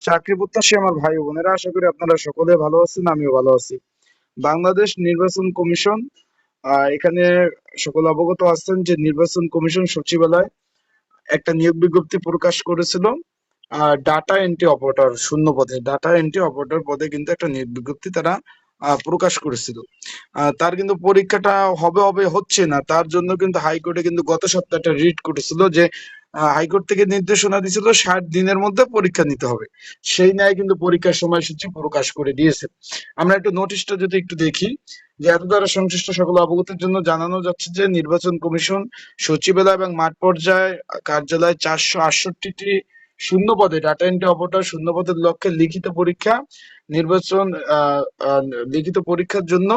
চাকরি প্রত্যাশী আমার ভাই ও বোনেরা, আশা করি আপনারা সকলে ভালো আছেন, আমিও ভালো আছি। বাংলাদেশ নির্বাচন কমিশন, এখানে সকলে অবগত আছেন যে নির্বাচন কমিশন সচিবালয় একটা নিয়োগ বিজ্ঞপ্তি প্রকাশ করেছিল। ডাটা এন্ট্রি অপারেটর শূন্য পদে, ডাটা এন্ট্রি অপারেটর পদে কিন্তু একটা নিয়োগ বিজ্ঞপ্তি তারা প্রকাশ করেছিল। তার কিন্তু পরীক্ষাটা হবে হবে হচ্ছে না, তার জন্য কিন্তু হাইকোর্টে কিন্তু গত সপ্তাহে একটা রিট করেছিল যে হাইকোর্ট থেকে নির্দেশনা দিয়েছিল 60 দিনের মধ্যে পরীক্ষা নিতে হবে। সেই ন্যায় কিন্তু পরীক্ষার সময়সূচি প্রকাশ করে দিয়েছে। আমরা একটু নোটিশটা যদি একটু দেখি, যে এত দ্বারা সংশ্লিষ্ট সকল অবগতির জন্য জানানো যাচ্ছে যে নির্বাচন কমিশন সচিবালয় এবং মাঠ পর্যায়ে কার্যালয় 468টি শূন্য পদে ডাটা এন্ট্রি অপারেটর শূন্য পদের লক্ষ্যে লিখিত পরীক্ষা নির্বাচন আহ আহ, লিখিত পরীক্ষার জন্য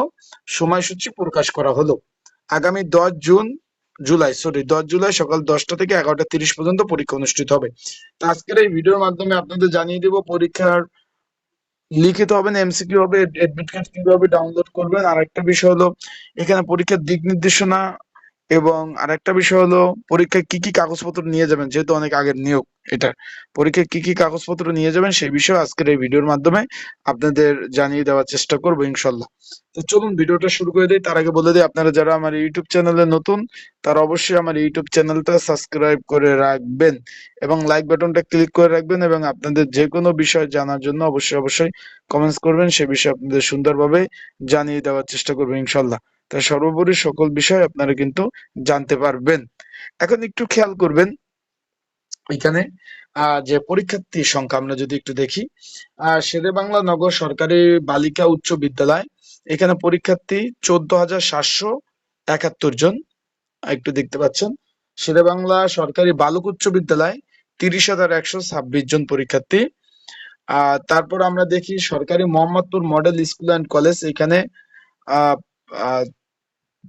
সময়সূচি প্রকাশ করা হলো। আগামী 10 জুলাই সকাল 10টা থেকে 11টা 30 পর্যন্ত পরীক্ষা অনুষ্ঠিত হবে। তো আজকের এই ভিডিওর মাধ্যমে আপনাদের জানিয়ে দেব পরীক্ষার লিখিত হবে না এমসিকিউ হবে, এডমিট কার্ড কিভাবে ডাউনলোড করবেন। আর একটা বিষয় হলো এখানে পরীক্ষার দিক নির্দেশনা, এবং আরেকটা বিষয় হলো পরীক্ষায় কি কি কাগজপত্র নিয়ে যাবেন, যেহেতু অনেক আগের নিয়োগ এটা। পরীক্ষায় কি কি কাগজপত্র নিয়ে যাবেন সেই বিষয়ে আজকের এই ভিডিওর মাধ্যমে আপনাদের জানিয়ে দেওয়ার চেষ্টা করবো ইনশাল্লাহ। তো চলুন ভিডিওটা শুরু করে দিই। তার আগে বলে দিই, আপনারা যারা আমার ইউটিউব চ্যানেলে নতুন তারা অবশ্যই আমার ইউটিউব চ্যানেলটা সাবস্ক্রাইব করে রাখবেন এবং লাইক বাটনটা ক্লিক করে রাখবেন, এবং আপনাদের যে কোনো বিষয় জানার জন্য অবশ্যই অবশ্যই কমেন্টস করবেন, সে বিষয়ে আপনাদের সুন্দরভাবে জানিয়ে দেওয়ার চেষ্টা করবো ইনশাল্লাহ। তাই সর্বোপরি সকল বিষয় আপনারা কিন্তু জানতে পারবেন। এখন একটু খেয়াল করবেন এখানে যে পরীক্ষার্থীর সংখ্যা আমরা যদি একটু দেখি, শেরেবাংলা নগর সরকারি বালিকা উচ্চ বিদ্যালয়, এখানে পরীক্ষার্থী 14,771 জন একটু দেখতে পাচ্ছেন। শেরেবাংলা সরকারি বালক উচ্চ বিদ্যালয় 30,126 জন পরীক্ষার্থী। তারপর আমরা দেখি সরকারি Mohammadpur model school and college, এখানে আহ আহ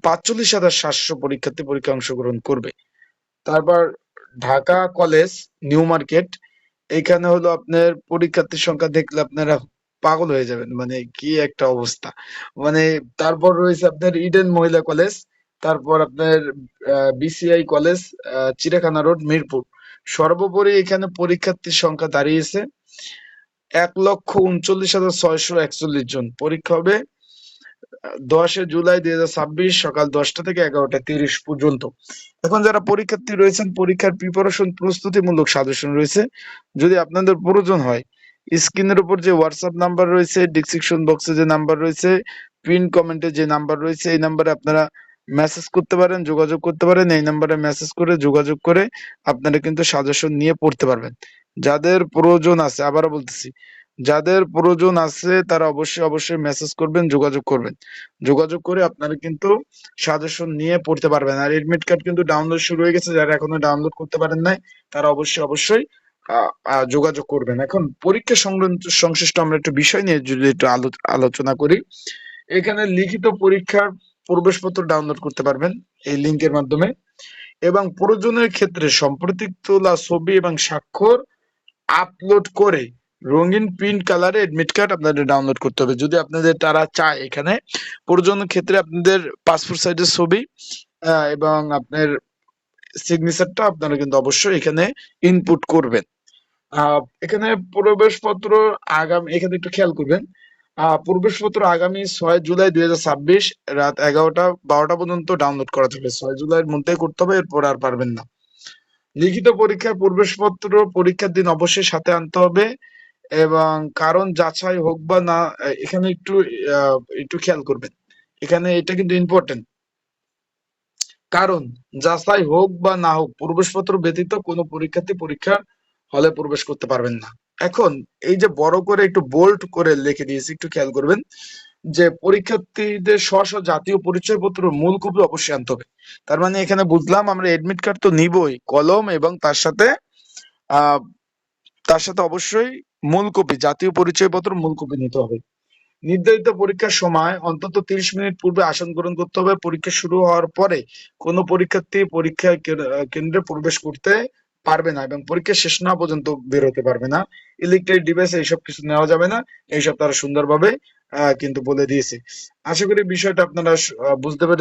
45,700 পরীক্ষার্থী পরীক্ষায় অংশগ্রহণ করবে। তারপর ঢাকা কলেজ নিউ মার্কেট, এখানে হলো আপনার পরীক্ষার্থীর সংখ্যা দেখলে আপনারা পাগল হয়ে যাবেন, মানে কি একটা অবস্থা। মানে তারপর রয়েছে আপনার ইডেন মহিলা কলেজ, তারপর আপনার বিসিআই কলেজ, চিড়িয়াখানা রোড, মিরপুর। সর্বোপরি এখানে পরীক্ষার্থীর সংখ্যা দাঁড়িয়েছে 1,39,641 জন। পরীক্ষা হবে 10 জুলাই 2026 সকাল 10টা থেকে 11টা 30 পর্যন্ত। এখন যারা পরীক্ষার্থী রয়েছেন, পরীক্ষার প্রিপারেশন প্রস্তুতিমূলক সাজেশন রয়েছে, যদি আপনাদের প্রয়োজন হয় স্ক্রিনের উপর যে হোয়াটসঅ্যাপ নাম্বার রয়েছে, ডিসক্রিপশন বক্সে যে নাম্বার রয়েছে, পিন কমেন্টে যে নাম্বার রয়েছে, এই নাম্বারে আপনারা মেসেজ করতে পারেন, যোগাযোগ করতে পারেন। এই নাম্বারে মেসেজ করে যোগাযোগ করে আপনারা কিন্তু সাজেশন নিয়ে পড়তে পারবেন। যাদের প্রয়োজন আছে, আবারও বলতেছি, যাদের প্রয়োজন আছে তারা অবশ্যই অবশ্যই মেসেজ করবেন, যোগাযোগ করবেন। যোগাযোগ করে আপনারা কিন্তু সাজেশন নিয়ে পড়তে পারবেন। আর এডমিট কার্ড কিন্তু ডাউনলোড শুরু হয়ে গেছে, যারা এখনো ডাউনলোড করতে পারেন নাই তারা অবশ্যই অবশ্যই যোগাযোগ করবেন। এখন পরীক্ষা সংশ্লিষ্ট আমরা একটু বিষয় নিয়ে যদি একটু আলোচনা করি, এখানে লিখিত পরীক্ষার প্রবেশপত্র ডাউনলোড করতে পারবেন এই লিংকের মাধ্যমে, এবং প্রয়োজনের ক্ষেত্রে সাম্প্রতিক তোলা ছবি এবং স্বাক্ষর আপলোড করে রঙিন প্রিন্ট কালারে এডমিট কার্ড আপনাদের ডাউনলোড করতে হবে। যদি আপনাদের তারা চায় এখানে প্রয়োজনের ক্ষেত্রে আপনাদের পাসপোর্ট সাইজের ছবি এবং আপনার সিগনেচারটা আপনারা কিন্তু অবশ্যই এখানে ইনপুট করবেন। এখানে প্রবেশপত্র আগামী, এখানে একটু খেয়াল করবেন, প্রবেশপত্র আগামী 6 জুলাই 2026 রাত 11টা 12টা পর্যন্ত ডাউনলোড করা থাকবে। 6 জুলাইয়ের মধ্যে করতে হবে, এরপর আর পারবেন না। লিখিত পরীক্ষার প্রবেশপত্র পরীক্ষার দিন অবশ্যই সাথে আনতে হবে, এবং কারণ যাচাই হোক বা না, এখানে একটু খেয়াল করবেন, এখানে এটা কিন্তু ইম্পর্টেন্ট। কারণ যাচাই হোক বা না হোক প্রবেশপত্র ব্যতীত কোনো পরীক্ষার্থী পরীক্ষার হলে প্রবেশ করতে পারবেন না। এখন এই যে বড় করে একটু বোল্ড করে লিখে দিয়েছি, একটু খেয়াল করবেন যে পরীক্ষার্থীদের স্ব স্ব জাতীয় পরিচয়পত্র মূল কপি অবশ্যই আনতে হবে। তার মানে এখানে বুঝলাম আমরা এডমিট কার্ড তো নিবই, কলম এবং আহ তার সাথে অবশ্যই মূল কপি, জাতীয় পরিচয়পত্র মূল কপি নিতে হবে। নির্ধারিত পরীক্ষার সময় অন্তত 30 মিনিট পূর্বে আসন গ্রহণ করতে হবে। পরীক্ষা শুরু হওয়ার পরে কোনো পরীক্ষার্থী পরীক্ষা কেন্দ্রে প্রবেশ করতে পারবে না, এবং পরীক্ষা শেষ না পর্যন্ত বের হতে পারবে না। ইলেকট্রিক ডিভাইস এইসব কিছু নেওয়া যাবে না, এইসব তারা সুন্দরভাবে কিন্তু বলে দিয়েছে। আশা করি বিষয়টা আপনারা বুঝতে পেরেছেন।